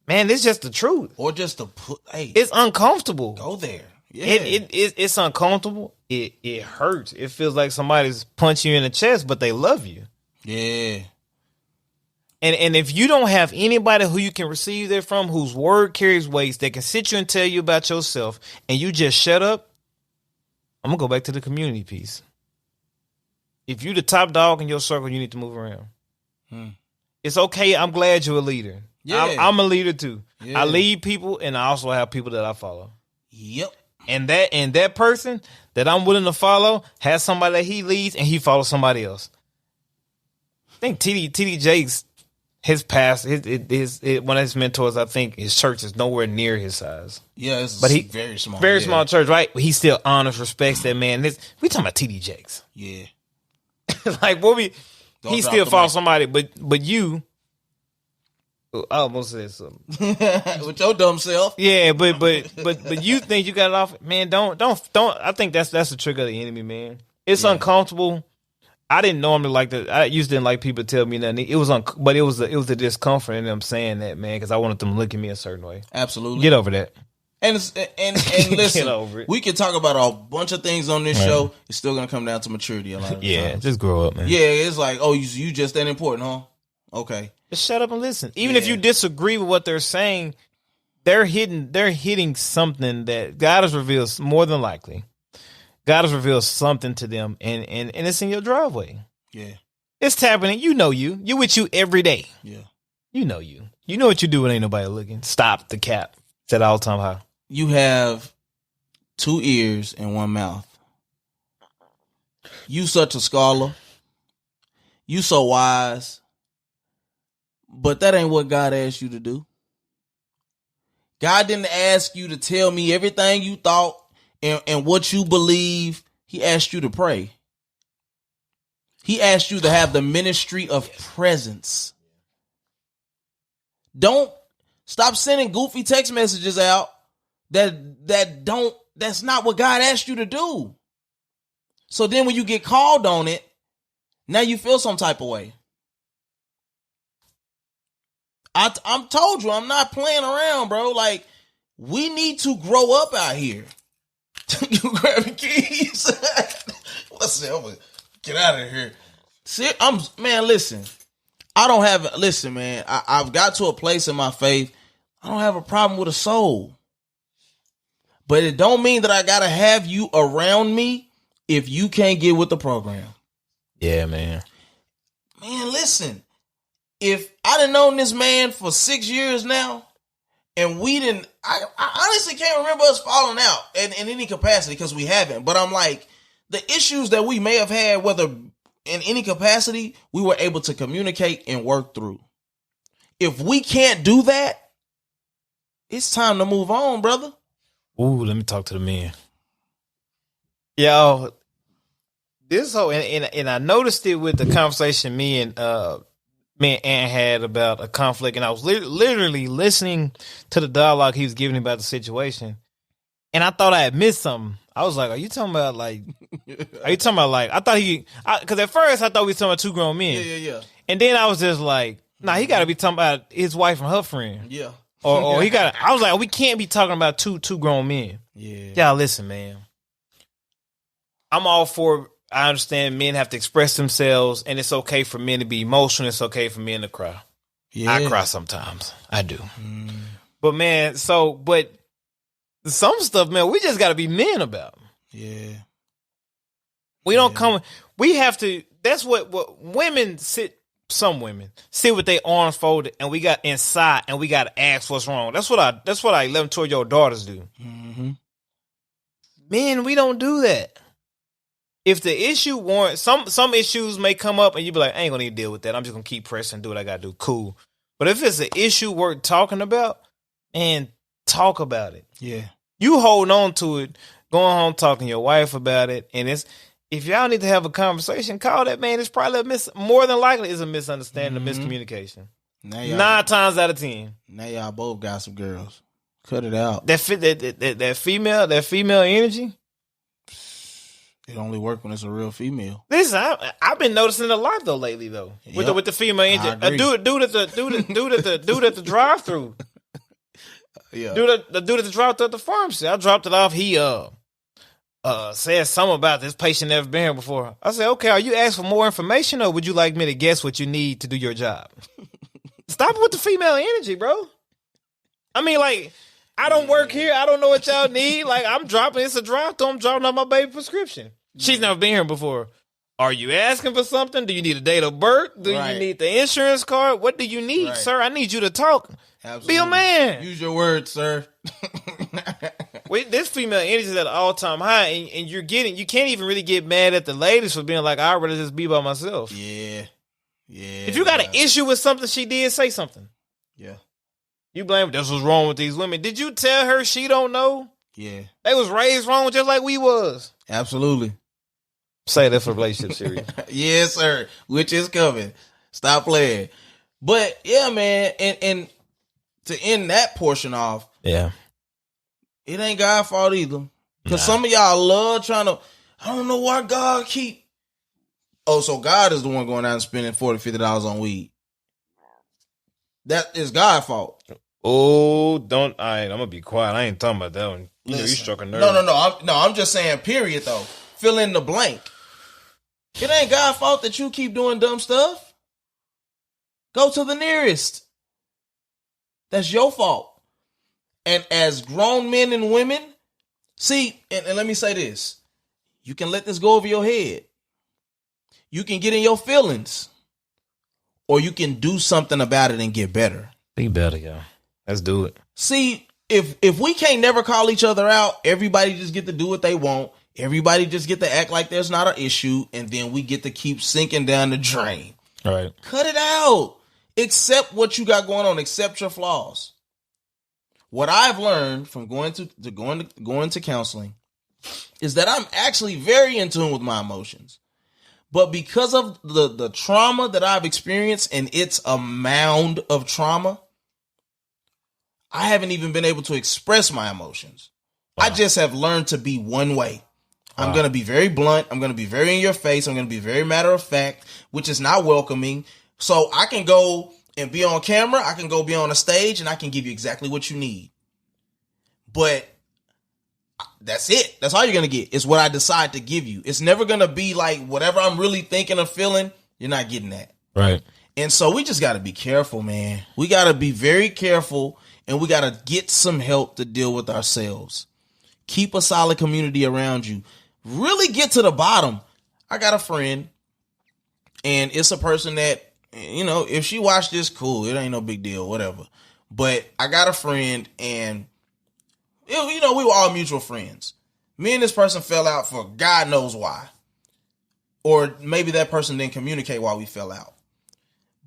Man, it's just the truth. Or just to put, hey. It's uncomfortable. Go there. Yeah. It's uncomfortable. It hurts. It feels like somebody's punching you in the chest, but they love you. Yeah. And if you don't have anybody who you can receive that from, whose word carries weight, that can sit you and tell you about yourself, and you just shut up, I'm going to go back to the community piece. If you the top dog in your circle, you need to move around. It's okay. I'm glad you're a leader. Yeah. I'm a leader too. Yeah. I lead people, and I also have people that I follow. Yep. And that person that I'm willing to follow has somebody that he leads, and he follows somebody else. I think TD Jakes, his past, one of his mentors, I think his church is nowhere near his size. Yeah, it's very small. Very small church, right? But he still honors, respects that man. We talking about TD Jakes. Yeah. Like, he still follows somebody, but you, I almost said something. With your dumb self. Yeah, but you think you got it off. Man, don't. I think that's the trick of the enemy, man. It's uncomfortable. I didn't normally like that. I used to didn't like people tell me nothing. It was but it was the discomfort in them saying that, man, because I wanted them to look at me a certain way. Absolutely. Get over that. And listen, get over it. We can talk about a bunch of things on this show. It's still gonna come down to maturity a lot of times. Just grow up, man. Yeah, it's like, oh, you just that important, huh? Okay. Just shut up and listen. Even if you disagree with what they're saying, they're hitting something that God has revealed more than likely. God has revealed something to them, and it's in your driveway. Yeah. It's tapping. You know you. You with you every day. Yeah. You know you. You know what you do when ain't nobody looking. Stop the cap. It's at all-time high. You have 2 ears and 1 mouth. You such a scholar. You so wise. But that ain't what God asked you to do. God didn't ask you to tell me everything you thought and what you believe. He asked you to pray. He asked you to have the ministry of presence. Don't stop sending goofy text messages out that's not what God asked you to do. So then when you get called on it, now you feel some type of way. I'm told you, I'm not playing around, bro. Like, we need to grow up out here. You grab your keys. What's that? I'm gonna get out of here. See, listen. Listen, man. I've got to a place in my faith. I don't have a problem with a soul. But it don't mean that I gotta have you around me if you can't get with the program. Yeah, man. Man, listen. If I done known this man for 6 years now, and I honestly can't remember us falling out in any capacity because we haven't. But I'm like, the issues that we may have had, whether in any capacity, we were able to communicate and work through. If we can't do that, it's time to move on, brother. Ooh, let me talk to the men. Yo, this whole, and I noticed it with the conversation me and Ant had about a conflict, and I was literally listening to the dialogue he was giving about the situation, and I thought I had missed something. I was like, are you talking about like, I thought because at first I thought we were talking about 2 grown men. Yeah. And then I was just like, nah, he got to be talking about his wife and her friend. Yeah. Or I was like, we can't be talking about two grown men. Yeah. Y'all listen, man. I'm all for. I understand men have to express themselves, and it's okay for men to be emotional. It's okay for men to cry. Yeah. I cry sometimes. I do. But man, but some stuff, man, we just got to be men about. Yeah. We don't come. We have to. That's what women sit. Some women sit with their arms folded, and we got inside, and we got to ask what's wrong. That's what I 11-12-year-old daughters do. Mm-hmm. Men, we don't do that. If the issue warrants, some issues may come up, and you be like, I ain't gonna need to deal with that. I'm just gonna keep pressing, do what I gotta do. Cool. But if it's an issue worth talking about, and talk about it. Yeah. You hold on to it, going home talking to your wife about it, and if y'all need to have a conversation, call that man. It's probably more than likely is a misunderstanding, a miscommunication. 9 times out of 10. Now y'all both got some girls. Cut it out. That female energy. It only work when it's a real female. Listen, I've been noticing it a lot though lately though. With the female energy. A dude at the drive-through. Yeah. The dude at the drive-through at the pharmacy. I dropped it off. He said something about this patient never been here before. I said, okay, are you asking for more information or would you like me to guess what you need to do your job? Stop with the female energy, bro. I mean, like, I don't work here. I don't know what y'all need. Like, it's a drive-through. I'm dropping off my baby prescription. She's never been here before. Are you asking for something? Do you need a date of birth? Do you need the insurance card? What do you need, sir? I need you to talk. Absolutely. Be a man. Use your words, sir. This female energy is at an all-time high, and you can't even really get mad at the ladies for being like, I'd rather just be by myself. Yeah. If you got an issue with something she did, say something. Yeah. You blame this was wrong with these women. Did you tell her she don't know? Yeah. They was raised wrong just like we was. Absolutely. Say that for relationship series. Yes, sir. Which is coming. Stop playing. But yeah, man, and to end that portion off, yeah, it ain't God's fault either. Because some of y'all love trying to, I don't know why God keep. Oh, so God is the one going out and spending $40, $50 on weed. That is God's fault. Oh, I'm gonna be quiet. I ain't talking about that one. You struck a nerve. No. I'm just saying, period, though. Fill in the blank. It ain't God's fault that you keep doing dumb stuff. Go to the nearest. That's your fault. And as grown men and women, see, and let me say this. You can let this go over your head. You can get in your feelings. Or you can do something about it and get better. Be better, y'all. Let's do it. See, if we can't never call each other out, everybody just get to do what they want. Everybody just get to act like there's not an issue, and then we get to keep sinking down the drain. All right. Cut it out. Accept what you got going on. Accept your flaws. What I've learned from going to counseling is that I'm actually very in tune with my emotions. But because of the trauma that I've experienced, and it's a mound of trauma, I haven't even been able to express my emotions. Wow. I just have learned to be one way. I'm going to be very blunt. I'm going to be very in your face. I'm going to be very matter of fact, which is not welcoming. So I can go and be on camera. I can go be on a stage and I can give you exactly what you need. But that's it. That's all you're going to get. It's what I decide to give you. It's never going to be like whatever I'm really thinking or feeling. You're not getting that. Right. And so we just got to be careful, man. We got to be very careful, and we got to get some help to deal with ourselves. Keep a solid community around you. Really get to the bottom. I got a friend, and it's a person that, if she watched this, cool. It ain't no big deal, whatever. But I got a friend, and, we were all mutual friends. Me and this person fell out for God knows why. Or maybe that person didn't communicate why we fell out.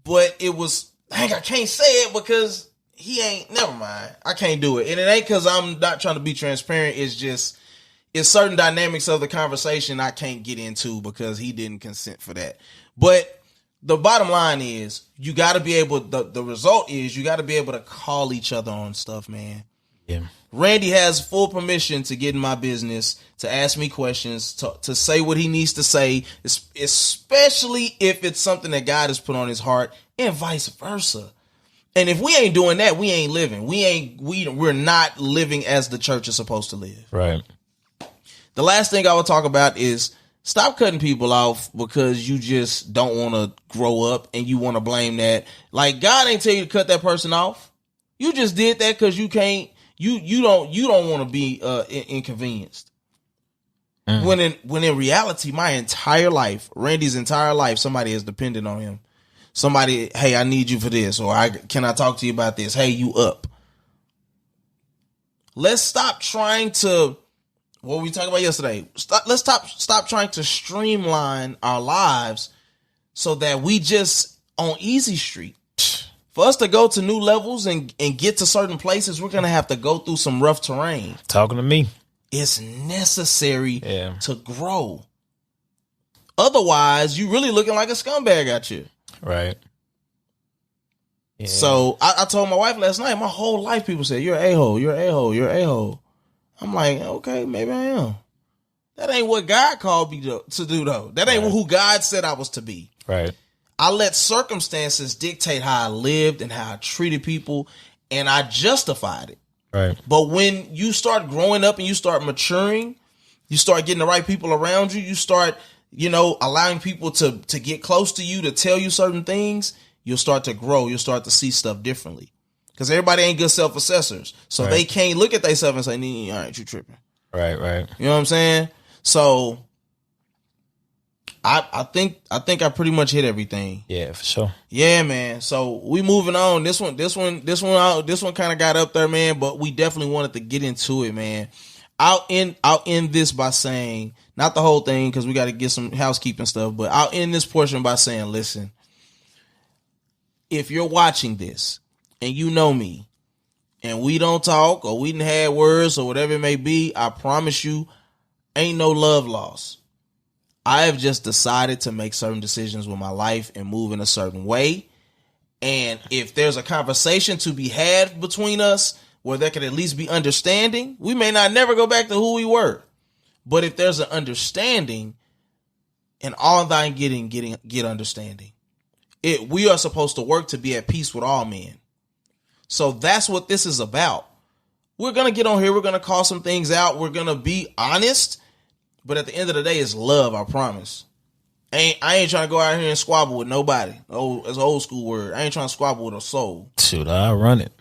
But it was, I can't say it because never mind. I can't do it. And it ain't because I'm not trying to be transparent. It's just, it's certain dynamics of the conversation I can't get into because he didn't consent for that. But the bottom line is you got to be able, the result is you got to be able to call each other on stuff, man. Yeah. Randy has full permission to get in my business, to ask me questions, to say what he needs to say, especially if it's something that God has put on his heart, and vice versa. And if we ain't doing that, we ain't living. We're not living as the church is supposed to live. Right. The last thing I would talk about is stop cutting people off because you just don't want to grow up and you want to blame that. Like, God ain't tell you to cut that person off. You just did that because you can't. You don't want to be inconvenienced. When in reality, my entire life, Randy's entire life, somebody is dependent on him. Somebody, hey, I need you for this, or can I talk to you about this? Hey, you up? Let's stop trying to. What we talked about yesterday. Let's stop trying to streamline our lives so that we just on easy street. For us to go to new levels and get to certain places, we're gonna have to go through some rough terrain. Talking to me. It's necessary to grow. Otherwise, you really looking like a scumbag out here. Right. Yeah. So I told my wife last night, my whole life people said, you're an a-hole, you're an a-hole, you're an a-hole. I'm like, okay, maybe I am. That ain't what God called me to do, though. That ain't who God said I was to be. Right. I let circumstances dictate how I lived and how I treated people, and I justified it. Right. But when you start growing up and you start maturing, you start getting the right people around you, you start, allowing people to get close to you, to tell you certain things, you'll start to grow. You'll start to see stuff differently. Because everybody ain't good self-assessors. So they can't look at themselves and say, all right, you tripping. Right. You know what I'm saying? So I think I pretty much hit everything. Yeah, for sure. Yeah, man. So we moving on. This one kind of got up there, man, but we definitely wanted to get into it, man. I'll end this by saying, not the whole thing because we got to get some housekeeping stuff, but I'll end this portion by saying, listen, if you're watching this and you know me and we don't talk or we didn't have words or whatever it may be, I promise you ain't no love lost. I have just decided to make certain decisions with my life and move in a certain way. And if there's a conversation to be had between us where there could at least be understanding, we may not never go back to who we were. But if there's an understanding, and all thine get understanding. We are supposed to work to be at peace with all men. So that's what this is about. We're going to get on here. We're going to call some things out. We're going to be honest. But at the end of the day, it's love, I promise. I ain't trying to go out here and squabble with nobody. Oh, it's an old school word. I ain't trying to squabble with a soul. Shoot, I'll run it.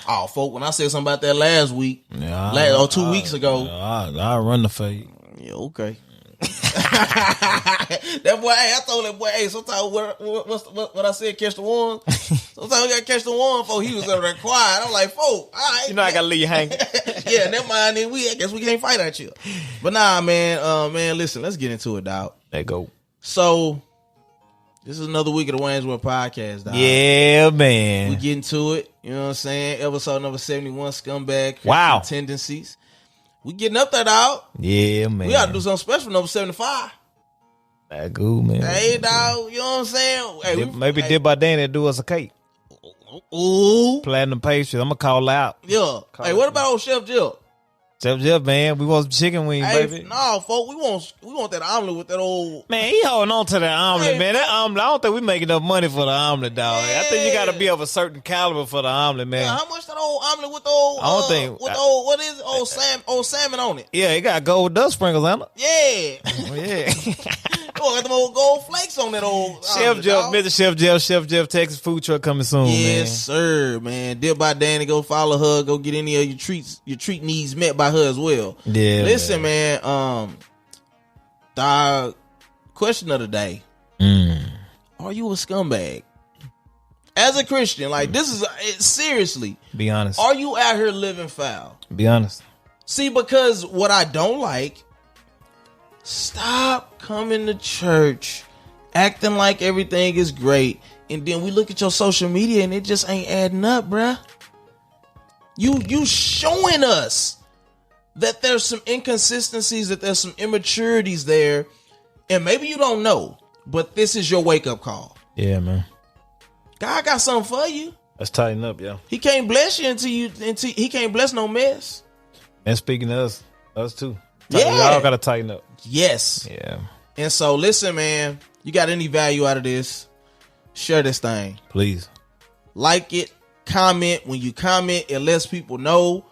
Oh, folk, when I said something about that last week, 2 weeks ago. I'll run the fade. Yeah, okay. That boy, I told that boy, sometimes what I said, catch the one. Sometimes we gotta catch the one, for he was over there quiet. I'm like, folk, all right. I gotta leave you hanging. Yeah, never mind. Then I guess we can't fight at you. But nah, man, listen, let's get into it, dog. Let go. So, this is another week of the Wayne's World Podcast, dog. Yeah, man. We getting to it. You know what I'm saying? Episode number 71, Scumbag. Wow. Tendencies. We getting up there, dog. Yeah, man. We gotta do something special for number 75. That good, man. Hey, dog. You know what I'm saying? Hey, maybe Dip by Danny do us a cake. Ooh. Platinum pastries. I'm gonna call out. Yeah. Hey, what about old Chef Jill? Chef Jeff, man, we want some chicken wings, baby. No, folk, we want that omelet with that old. Man, he holding on to that omelet, man. That omelet, I don't think we make enough money for the omelet, dog. Yeah. I think you got to be of a certain caliber for the omelet, man. Yeah, how much that old omelet with the old? I don't think with the old, what is it? Old salmon on it. Yeah, it got gold dust sprinkles on it. Yeah, yeah. Got them old gold flakes on that old Chef Jeff, Mr. Chef Jeff, Texas food truck coming soon, yes, man. Yes, sir, man. Dip by Danny, go follow her. Go get any of your treat needs met by her as well. Yeah. Listen, man. The question of the day: Are you a scumbag? As a Christian, like this is seriously. Be honest. Are you out here living foul? Be honest. See, because what I don't like. Stop coming to church, acting like everything is great, and then we look at your social media and it just ain't adding up, bruh. You showing us that there's some inconsistencies, that there's some immaturities there, and maybe you don't know, but this is your wake-up call. Yeah, man. God got something for you. Let's tighten up, yo. He can't bless you until he can't bless no mess. And speaking of us too. Yeah. Y'all gotta tighten up. Yes. Yeah. And so listen, man, you got any value out of this? Share this thing. Please. Like it, comment. When you comment, it lets people know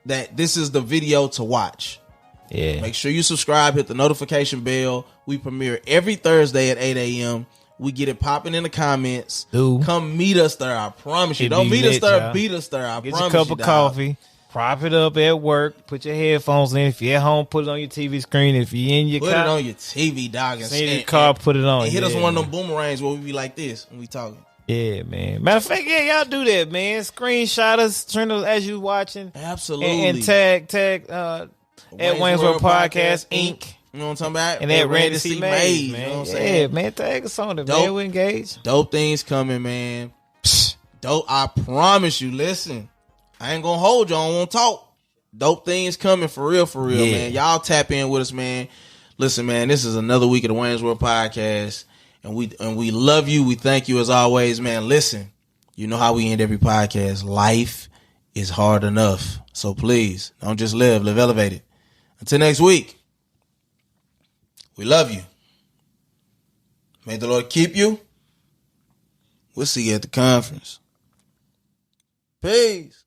that this is the video to watch. Yeah. Make sure you subscribe, hit the notification bell. We premiere every Thursday at 8 a.m. We get it popping in the comments. Dude. Come meet us there. I promise you. Don't meet us there. Beat us there. I Get promise you. Get your cup of coffee. Prop it up at work. Put your headphones in. If you're at home, put it on your TV screen. If you're in your car, put it on your TV, dog. And in your car, put it on. And hit us one of them boomerangs where we be like this when we talking. Yeah, man. Matter of fact, yeah, y'all do that, man. Screenshot us, turn us as you watching. Absolutely. And tag at Wayne's World Podcast Inc. You know what I'm talking about? And at Randy C. Mays, man. You know what I'm saying? Yeah, man. Tag us on it, man. We engage. Dope things coming, man. Dope. I promise you. Listen, I ain't gonna hold you. I don't want to talk. Dope things coming for real, man. Y'all tap in with us, man. Listen, man. This is another week of the Wayne's World Podcast. And we love you. We thank you as always, man. Listen, you know how we end every podcast. Life is hard enough. So please, don't just live elevated. Until next week, we love you. May the Lord keep you. We'll see you at the conference. Peace.